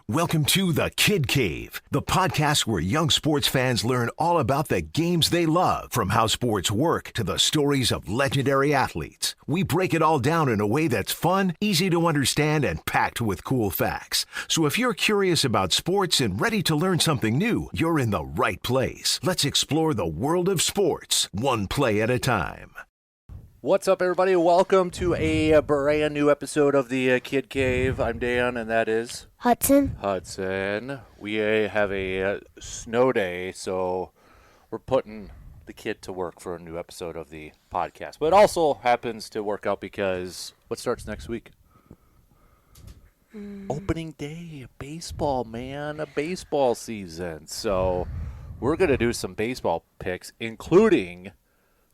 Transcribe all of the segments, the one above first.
Welcome to The Kid Cave, the podcast where young sports fans learn all about the games they love, from how sports work to the stories of legendary athletes. We break it all down in a way that's fun, easy to understand, and packed with cool facts. So if you're curious about sports and ready to learn something new, you're in the right place. Let's explore the world of sports, one play at a time. What's up, everybody? Welcome to a brand new episode of the Kid Cave. I'm Dan, and that is Hutson. We have a snow day, so we're putting the kid to work for a new episode of the podcast. But it also happens to work out because what starts next week? Opening day, baseball, man, a baseball season. So we're going to do some baseball picks, including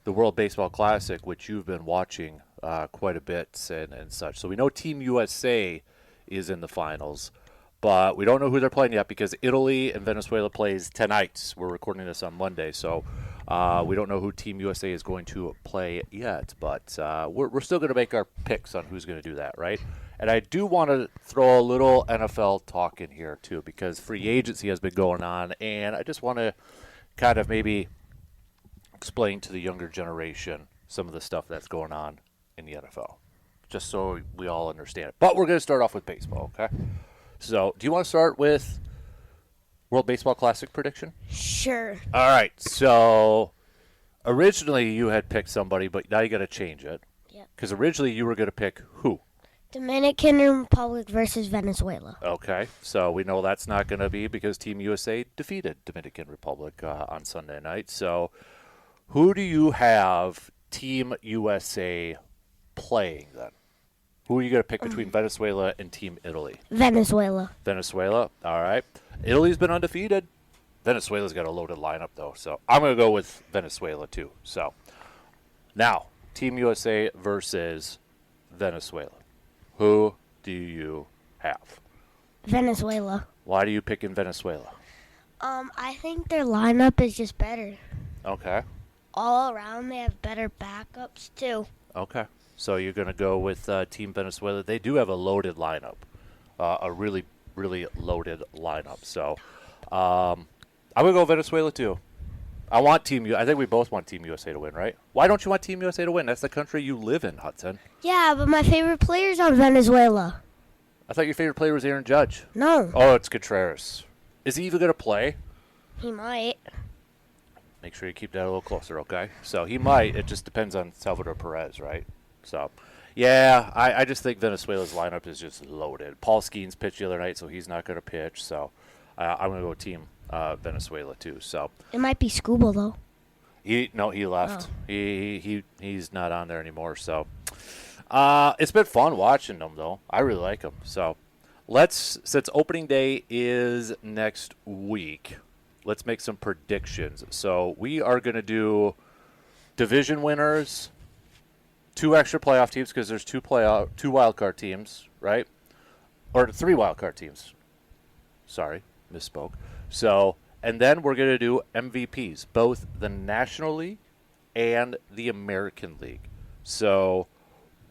the World Baseball Classic, which you've been watching quite a bit and such. So we know Team USA is in the finals, but we don't know who they're playing yet because Italy and Venezuela plays tonight. We're recording this on Monday, so we don't know who Team USA is going to play yet, but we're still going to make our picks on who's going to do that, right? And I do want to throw a little NFL talk in here, too, because free agency has been going on, and I just want to kind of maybe explain to the younger generation some of the stuff that's going on in the NFL, just so we all understand it. But we're going to start off with baseball, okay? So, do you want to start with World Baseball Classic prediction? Sure. All right. So, originally you had picked somebody, but now you got to change it. Yep. Because originally you were going to pick who? Dominican Republic versus Venezuela. Okay. So, we know that's not going to be because Team USA defeated Dominican Republic on Sunday night. So, who do you have Team USA playing then? Who are you going to pick between Venezuela and Team Italy? Venezuela. Venezuela. All right. Italy's been undefeated. Venezuela's got a loaded lineup, though. So I'm going to go with Venezuela, too. So now, Team USA versus Venezuela. Who do you have? Venezuela. Why do you pick in Venezuela? I think their lineup is just better. Okay. All around, they have better backups, too. Okay. So you're going to go with Team Venezuela. They do have a loaded lineup, a really, really loaded lineup. So I'm going to go Venezuela, too. I think we both want Team USA to win, right? Why don't you want Team USA to win? That's the country you live in, Hudson. Yeah, but my favorite player's on Venezuela. I thought your favorite player was Aaron Judge. No. Oh, it's Contreras. Is he even going to play? He might. Make sure you keep that a little closer, okay? So he might. It just depends on Salvador Perez, right? So, yeah, I just think Venezuela's lineup is just loaded. Paul Skeens pitched the other night, so he's not going to pitch. So I'm going to go Team Venezuela, too. So It might be Scuba, though. he left. Oh. He's not on there anymore. So it's been fun watching them, though. I really like them. So since opening day is next week, let's make some predictions. So we are going to do division winners, 2 extra playoff teams because there's 2 wildcard teams, right? Or 3 wildcard teams. Sorry, misspoke. So, and then we're going to do MVPs, both the National League and the American League. So,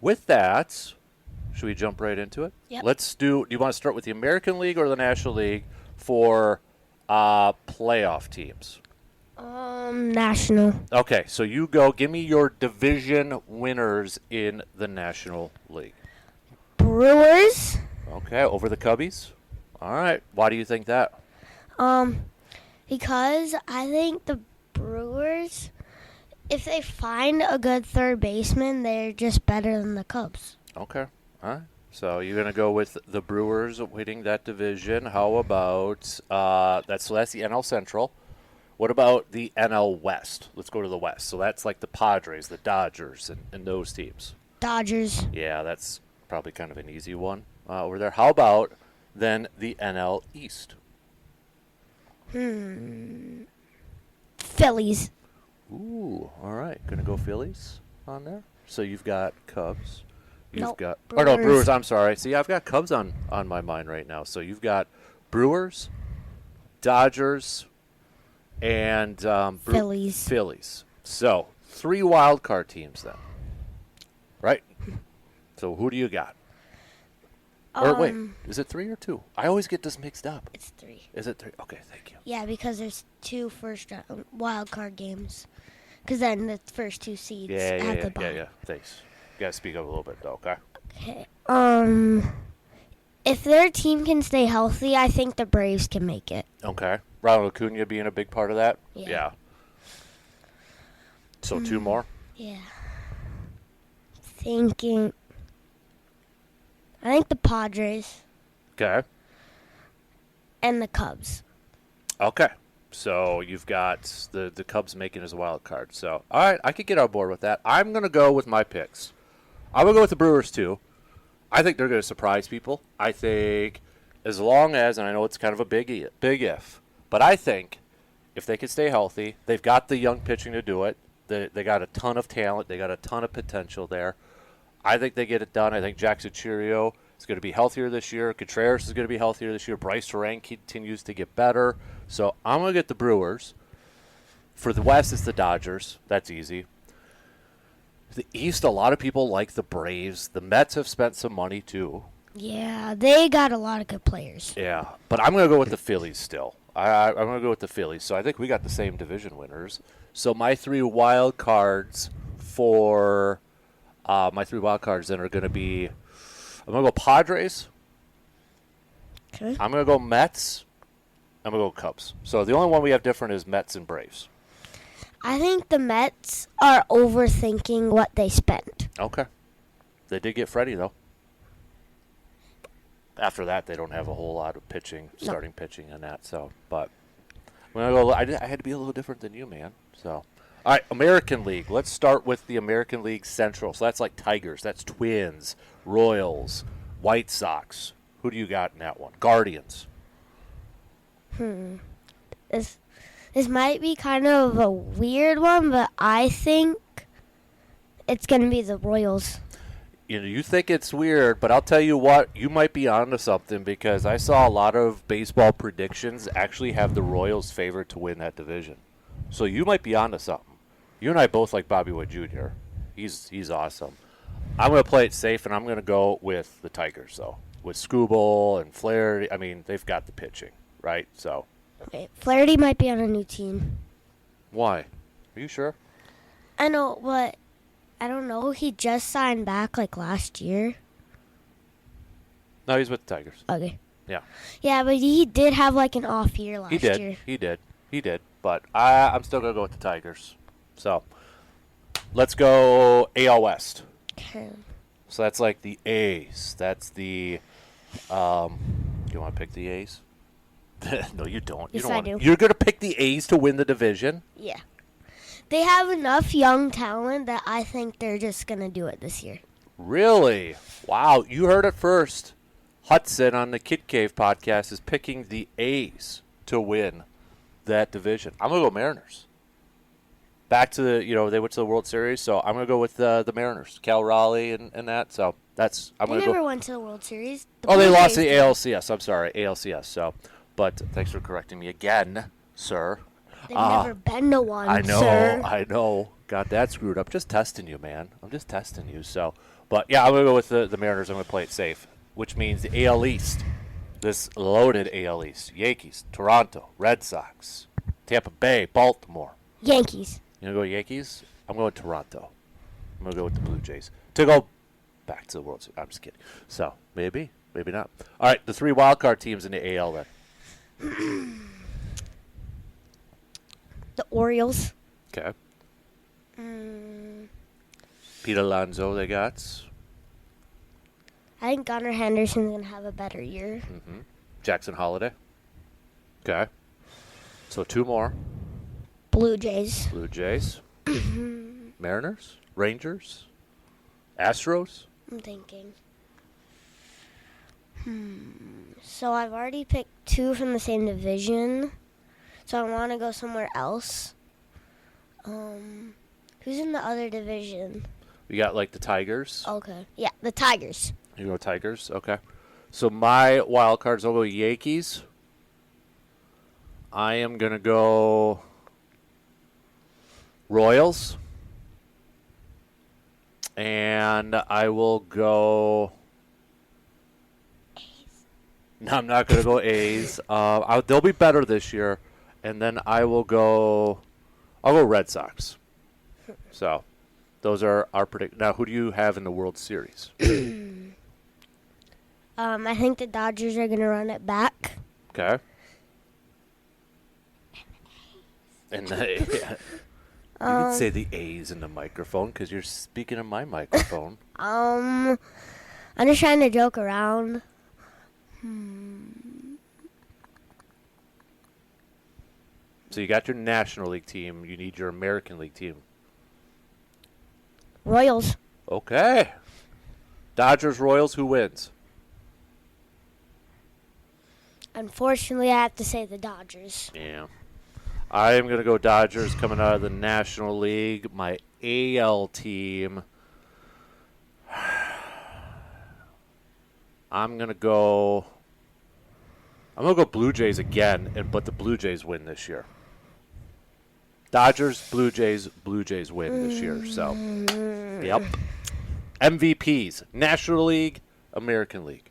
with that, should we jump right into it? Yep. Do you want to start with the American League or the National League for playoff teams? National. Okay, so you go. Give me your division winners in the National League. Brewers. Okay, over the Cubbies. All right. Why do you think that? Because I think the Brewers, if they find a good third baseman, they're just better than the Cubs. Okay. All right. So you're going to go with the Brewers winning that division. How about that's the NL Central. What about the NL West? Let's go to the West. So that's like the Padres, the Dodgers, and those teams. Dodgers. Yeah, that's probably kind of an easy one over there. How about then the NL East? Phillies. Ooh, all right. Going to go Phillies on there. So you've got Cubs. You've Nope, got Brewers. Brewers. I'm sorry. See, I've got Cubs on my mind right now. So you've got Brewers, Dodgers, and Phillies. Phillies. So 3 wild card teams then, right? So who do you got? Or wait, is it 3 or 2? I always get this mixed up. It's 3. Is it 3? Okay, thank you. Yeah, because there's 2 first round wild card games. Because then the first 2 seeds have the bye. Yeah. Thanks. You gotta speak up a little bit, though, okay? Okay. If their team can stay healthy, I think the Braves can make it. Okay. Ronald Acuna being a big part of that? Yeah. So 2 more? Yeah. Thinking. I think the Padres Okay. and the Cubs. Okay. So you've got the Cubs making as a wild card. So, all right, I could get on board with that. I'm going to go with my picks. I'm going to go with the Brewers, too. I think they're going to surprise people. I think as long as, and I know it's kind of a big if, but I think if they can stay healthy, they've got the young pitching to do it. They got a ton of talent. They got a ton of potential there. I think they get it done. I think Jackson Churio is going to be healthier this year. Contreras is going to be healthier this year. Bryce Terang continues to get better. So I'm going to get the Brewers. For the West, it's the Dodgers. That's easy. The East, a lot of people like the Braves. The Mets have spent some money, too. Yeah, they got a lot of good players. Yeah, but I'm going to go with the Phillies still. I'm going to go with the Phillies. So I think we got the same division winners. So my 3 wild cards for then are going to be, I'm going to go Padres. Okay. I'm going to go Mets. I'm going to go Cubs. So the only one we have different is Mets and Braves. I think the Mets are overthinking what they spent. Okay. They did get Freddie, though. After that, they don't have a whole lot of starting pitching in that. So, but when I had to be a little different than you, man. So, all right, American League. Let's start with the American League Central. So that's like Tigers. That's Twins, Royals, White Sox. Who do you got in that one? Guardians. This might be kind of a weird one, but I think it's going to be the Royals. You think it's weird, but I'll tell you what, you might be onto something because I saw a lot of baseball predictions actually have the Royals favored to win that division. So you might be onto something. You and I both like Bobby Wood Jr. He's awesome. I'm going to play it safe, and I'm going to go with the Tigers, though. With Skubal and Flaherty, I mean, they've got the pitching, right? So. Okay, Flaherty might be on a new team. Why? Are you sure? I know, but I don't know. He just signed back like last year. No, he's with the Tigers. Okay. Yeah. Yeah, but he did have like an off year last year. He did. But I'm still going to go with the Tigers. So let's go AL West. Okay. So that's like the A's. That's the do you want to pick the A's? No, you don't. Yes, you don't I want do. You're going to pick the A's to win the division? Yeah. They have enough young talent that I think they're just going to do it this year. Really? Wow. You heard it first. Hutson on the Kid Cave podcast is picking the A's to win that division. I'm going to go Mariners. Back to they went to the World Series, so I'm going to go with the Mariners. Cal Raleigh and that. So that's I'm They going to go. never went to the World Series. They lost the ALCS. I'm sorry, ALCS. So, but thanks for correcting me again, sir. They've never been to one, I know, sir. I know. Got that screwed up. Just testing you, man. I'm just testing you. So, but yeah, I'm going to go with the Mariners. I'm going to play it safe, which means the AL East, this loaded AL East. Yankees, Toronto, Red Sox, Tampa Bay, Baltimore. Yankees. You going to go Yankees? I'm going Toronto. I'm going to go with the Blue Jays. To go back to the World Series. I'm just kidding. So, maybe not. All right, the 3 wildcard teams in the AL then. The Orioles. Okay. Pete Alonso, they got. I think Gunnar Henderson's going to have a better year. Mm-hmm. Jackson Holiday. Okay. So 2 more. Blue Jays. Blue Jays. Mariners. Rangers. Astros. I'm thinking. So I've already picked 2 from the same division. So I want to go somewhere else. Who's in the other division? We got like the Tigers. Okay. Yeah, the Tigers. You go Tigers? Okay. So my wild cards, I'll go Yankees. I am going to go Royals. And I will go No, I'm not going to go A's. They'll be better this year, and then I'll go Red Sox. So those are our predictions. Now, who do you have in the World Series? I think the Dodgers are going to run it back. Okay. And you can say the A's in the microphone because you're speaking in my microphone. I'm just trying to joke around. So you got your National League team. You need your American League team. Royals. Okay. Dodgers, Royals, who wins? Unfortunately, I have to say the Dodgers. Yeah. I am going to go Dodgers coming out of the National League. My AL team. I'm going to go Blue Jays again, but the Blue Jays win this year. Dodgers, Blue Jays win this year. So, yep. MVPs, National League, American League.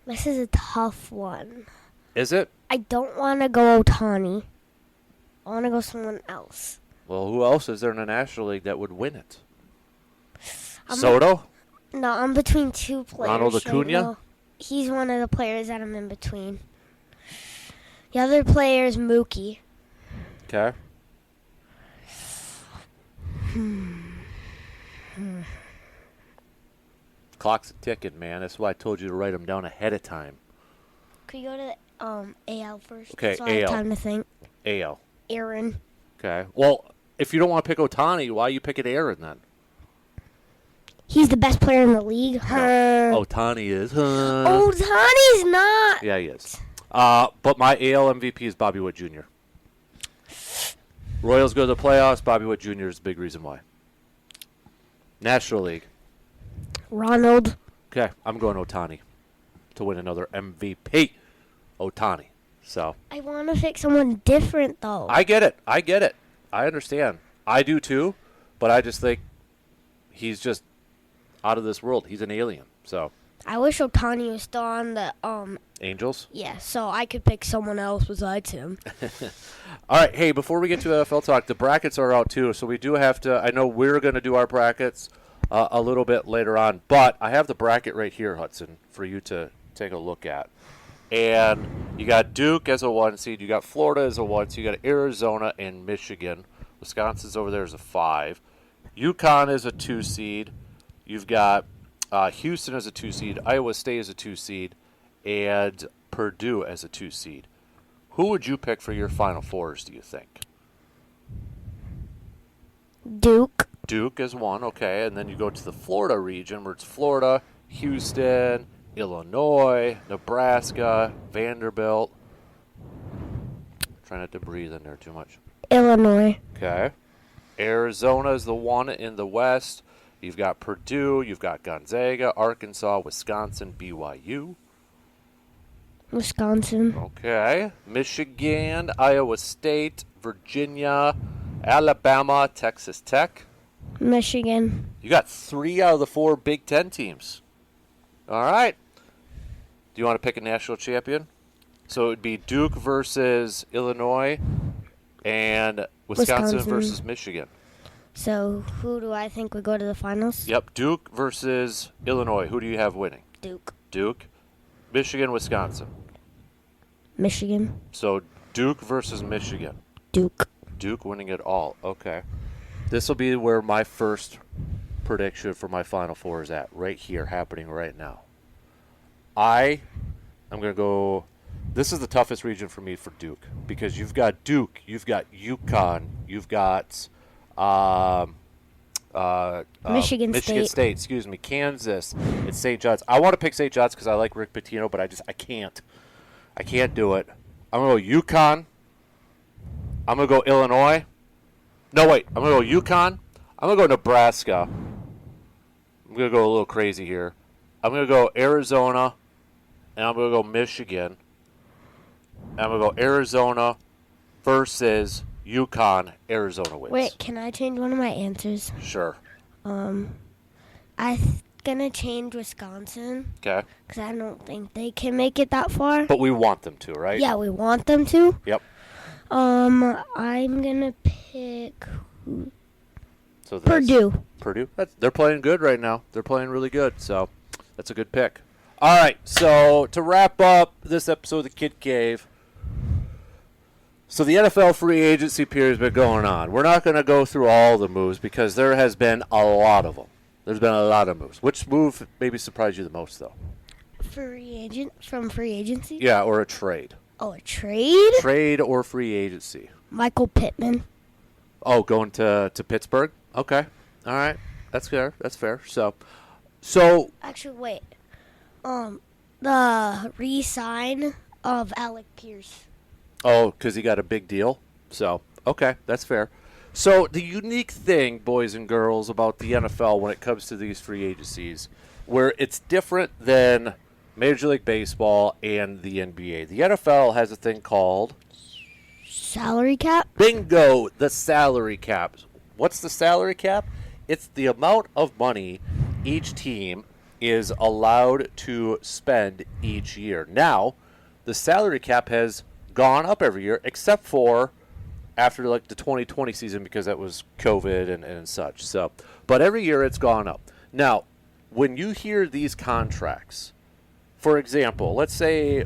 This is a tough one. Is it? I don't want to go Ohtani. I want to go someone else. Well, who else is there in the National League that would win it? Soto? No, I'm between two players. Ronald Acuna? Right now. He's one of the players that I'm in between. The other player is Mookie. Okay. Clock's ticking, man. That's why I told you to write them down ahead of time. Could you go to the AL first? Okay, so I have AL. time to think. AL. Aaron. Okay. Well, if you don't want to pick Ohtani, why are you picking Aaron then? He's the best player in the league. Ohtani is. Ohtani's not. Yeah, he is. But my AL MVP is Bobby Witt Jr. Royals go to the playoffs. Bobby Witt Jr. is the big reason why. National League. Ronald. Okay, I'm going Ohtani to win another MVP. Ohtani. So I want to pick someone different, though. I get it. I understand. I do too, but I just think he's just out of this world. He's an alien. So I wish Ohtani was still on the Angels. Yeah, so I could pick someone else besides him. All right. Hey, before we get to NFL talk, the brackets are out too, so we do have to. I know we're going to do our brackets a little bit later on, but I have the bracket right here, Hudson, for you to take a look at. And you got Duke as a 1 seed, you got Florida as a 1 seed, you got Arizona and Michigan. Wisconsin's over there as a 5. UConn is a 2 seed. You've got Houston as a 2 seed, Iowa State as a 2 seed, and Purdue as a 2 seed. Who would you pick for your Final Fours, do you think? Duke. Duke is 1, okay. And then you go to the Florida region where it's Florida, Houston, Illinois, Nebraska, Vanderbilt. Try not to breathe in there too much. Illinois. Okay. Arizona is the 1 in the West. You've got Purdue, you've got Gonzaga, Arkansas, Wisconsin, BYU. Wisconsin. Okay. Michigan, Iowa State, Virginia, Alabama, Texas Tech. Michigan. You got 3 out of the 4 Big Ten teams. All right. Do you want to pick a national champion? So it would be Duke versus Illinois and Wisconsin versus Michigan. So who do I think would go to the finals? Yep, Duke versus Illinois. Who do you have winning? Duke. Duke. Michigan, Wisconsin. Michigan. So Duke versus Michigan. Duke. Duke winning it all. Okay. This will be where my first prediction for my Final Four is at, right here, happening right now. I'm going to go. This is the toughest region for me for Duke because you've got Duke, you've got UConn, you've got Michigan State. Excuse me, Kansas, and St. John's. I want to pick St. John's because I like Rick Pitino, but I can't. I can't do it. I'm going to go UConn. I'm going to go Illinois. No, wait. I'm going to go UConn. I'm going to go Nebraska. I'm going to go a little crazy here. I'm going to go Arizona, and I'm going to go Michigan. And I'm going to go Arizona versus UConn. Arizona wins. Wait, can I change one of my answers? Sure. I going to change Wisconsin Okay. because I don't think they can make it that far. But we want them to, right? Yeah, we want them to. Yep. I'm going to pick So that's Purdue. Purdue. They're playing good right now. They're playing really good. So that's a good pick. All right. So to wrap up this episode of the Kid Cave. So the NFL free agency period has been going on. We're not going to go through all the moves because there has been a lot of them. There's been a lot of moves. Which move maybe surprised you the most, though? Free agency? Yeah, or a trade. Oh, a trade? Trade or free agency. Michael Pittman. Oh, going to Pittsburgh? Okay. All right. That's fair. That's fair. So Actually, wait. The re-sign of Alec Pierce. oh, because he got a big deal. So, okay, that's fair. So the unique thing, boys and girls, about the NFL when it comes to these free agencies, where it's different than Major League Baseball and the NBA. The NFL has a thing called Salary cap? bingo, the salary cap. What's the salary cap? It's the amount of money each team is allowed to spend each year. Now, the salary cap has gone up every year except for after like the 2020 season because that was COVID and such. So, but every year it's gone up. Now, when you hear these contracts, for example, let's say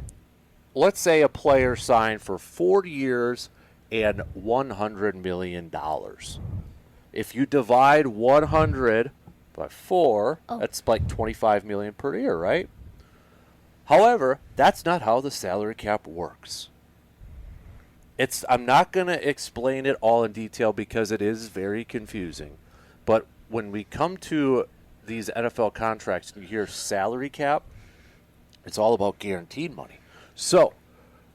a player signed for 4 years and $100 million. If you divide 100 by 4, that's like $25 million per year, right? However, that's not how the salary cap works. I'm not going to explain it all in detail because it is very confusing. But when we come to these NFL contracts and you hear salary cap, it's all about guaranteed money. So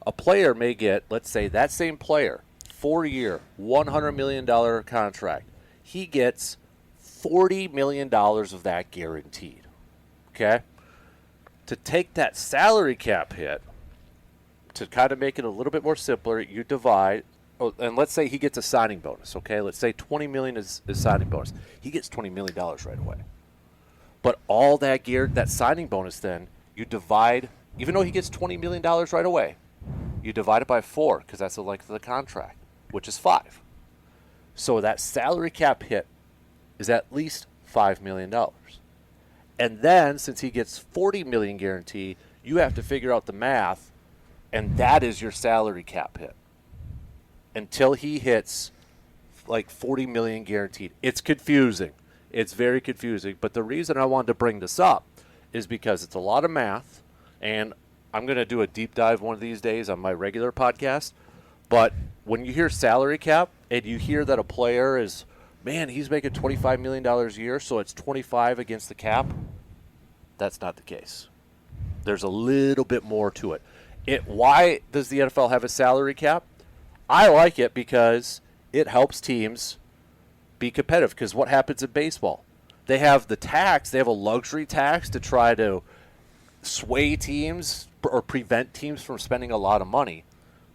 a player may get, let's say that same player, 4-year, $100 million contract. He gets $40 million of that guaranteed. Okay? To take that salary cap hit, to kind of make it a little bit more simpler, you divide, and let's say he gets a signing bonus, okay? Let's say $20 million is signing bonus. He gets $20 million right away. But all that signing bonus then, you divide, even though he gets $20 million right away, you divide it by 4 because that's the length of the contract, which is 5. So that salary cap hit is at least $5 million. And then, since he gets $40 million guarantee, you have to figure out the math, and that is your salary cap hit until he hits like $40 million guaranteed. It's confusing. It's very confusing. But the reason I wanted to bring this up is because it's a lot of math, and I'm going to do a deep dive one of these days on my regular podcast. But when you hear salary cap and you hear that a player is, man, he's making $25 million a year, so it's 25 against the cap, that's not the case. There's a little bit more to it. Why does the NFL have a salary cap? I like it because it helps teams be competitive. Because what happens in baseball? They have the tax. They have a luxury tax to try to sway teams or prevent teams from spending a lot of money.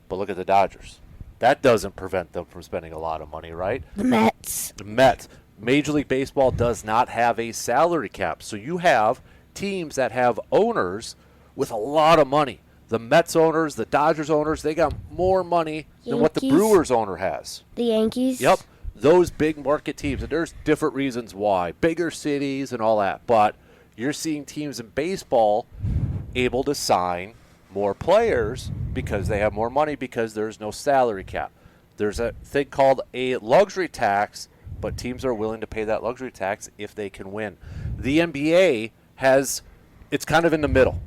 But look at the Dodgers. That doesn't prevent them from spending a lot of money, right? The Mets. The Mets. Major League Baseball does not have a salary cap. So you have teams that have owners with a lot of money. The Mets owners, the Dodgers owners, they got more money than what the Brewers owner has. The Yankees. Yep. Those big market teams. And there's different reasons why. Bigger cities and all that. But you're seeing teams in baseball able to sign more players because they have more money because there's no salary cap. There's a thing called a luxury tax, but teams are willing to pay that luxury tax if they can win. The NBA it's kind of in the middle.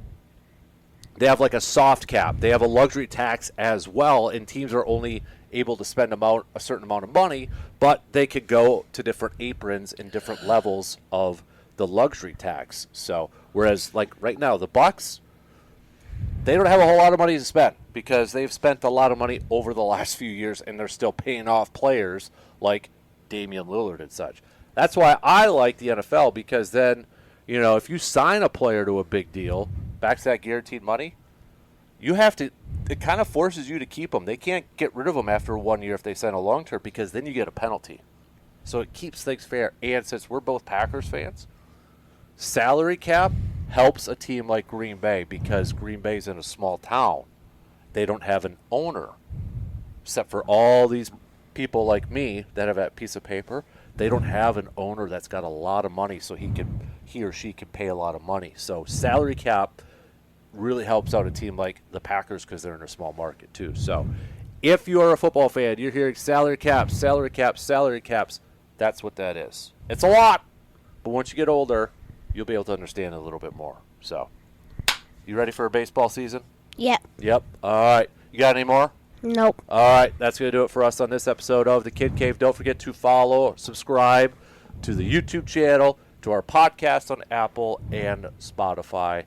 They have like a soft cap. They have a luxury tax as well, and teams are only able to spend a certain amount of money, but they could go to different aprons and different levels of the luxury tax. So, whereas like right now, the Bucks, they don't have a whole lot of money to spend because they've spent a lot of money over the last few years, and they're still paying off players like Damian Lillard and such. That's why I like the NFL because then, if you sign a player to a big deal, back to that guaranteed money, it kind of forces you to keep them. They can't get rid of them after 1 year if they sign a long term because then you get a penalty. So it keeps things fair. And since we're both Packers fans, salary cap helps a team like Green Bay because Green Bay's in a small town. They don't have an owner, except for all these people like me that have that piece of paper. They don't have an owner that's got a lot of money, so he or she can pay a lot of money. So salary cap really helps out a team like the Packers because they're in a small market too. So if you are a football fan, you're hearing salary caps, salary caps, salary caps. That's what that is. It's a lot, but once you get older, you'll be able to understand it a little bit more. So, you ready for a baseball season? Yep. Yep. All right. You got any more? Nope. All right. That's going to do it for us on this episode of The Kid Cave. Don't forget to follow or subscribe to the YouTube channel, to our podcast on Apple and Spotify.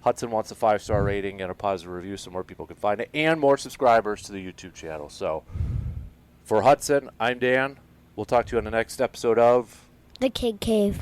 Hutson wants a 5-star rating and a positive review so more people can find it, and more subscribers to the YouTube channel. So, for Hutson, I'm Dan. We'll talk to you on the next episode of The Kid Cave.